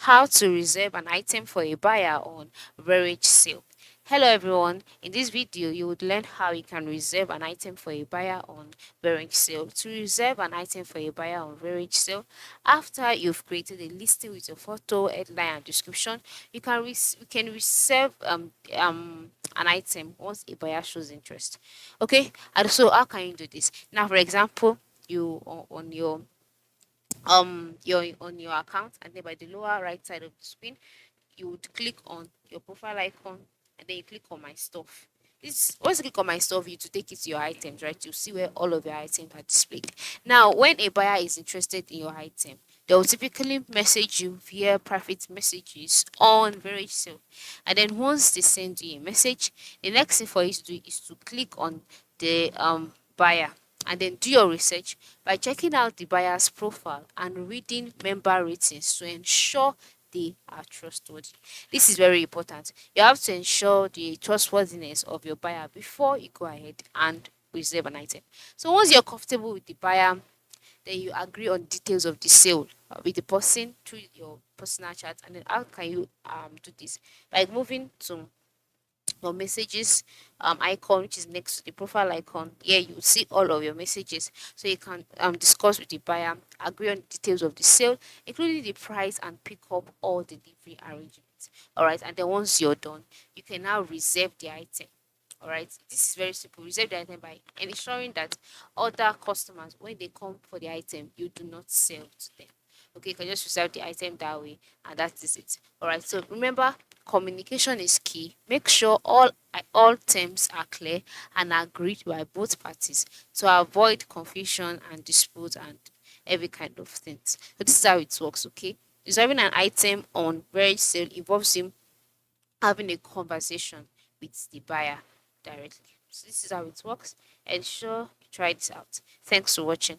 How to reserve an item for a buyer on Varagesale. Hello everyone, in this video you would learn how you can reserve an item for a buyer on Varagesale. To reserve an item for a buyer on Varagesale, after you've created a listing with your photo, headline and description, you can reserve an item once a buyer shows interest. Okay, and so how can you do this? Now for example, on your on your account, and then by the lower right side of the screen you would click on your profile icon, and then you click on my stuff. This once you click on my stuff, you to take it to your items, right? You see where all of your items are displayed. Now when a buyer is interested in your item, they will typically message you via private messages on very soon. And then once they send you a message, the next thing for you to do is to click on the buyer, and then do your research by checking out the buyer's profile and reading member ratings to ensure they are trustworthy. This is very important. You have to ensure the trustworthiness of your buyer before you go ahead and reserve an item. So once you're comfortable with the buyer, then you agree on details of the sale with the person through your personal chat. And then how can you do this? By moving to your messages icon, which is next to the profile icon. Here you see all of your messages, so you can discuss with the buyer, agree on details of the sale, including the price and pick up or delivery arrangements. All right, and then once you're done, you can now reserve the item. All right, this is very simple. Reserve the item by ensuring that other customers, when they come for the item, you do not sell to them. Okay, you can just reserve the item that way, and that is it. All right, so remember, communication is key. Make sure all terms are clear and agreed by both parties to avoid confusion and dispute and every kind of things. So this is how it works. Okay, reserving an item on very sale involves him having a conversation with the buyer directly. So this is how it works. Ensure you try this out. Thanks for watching.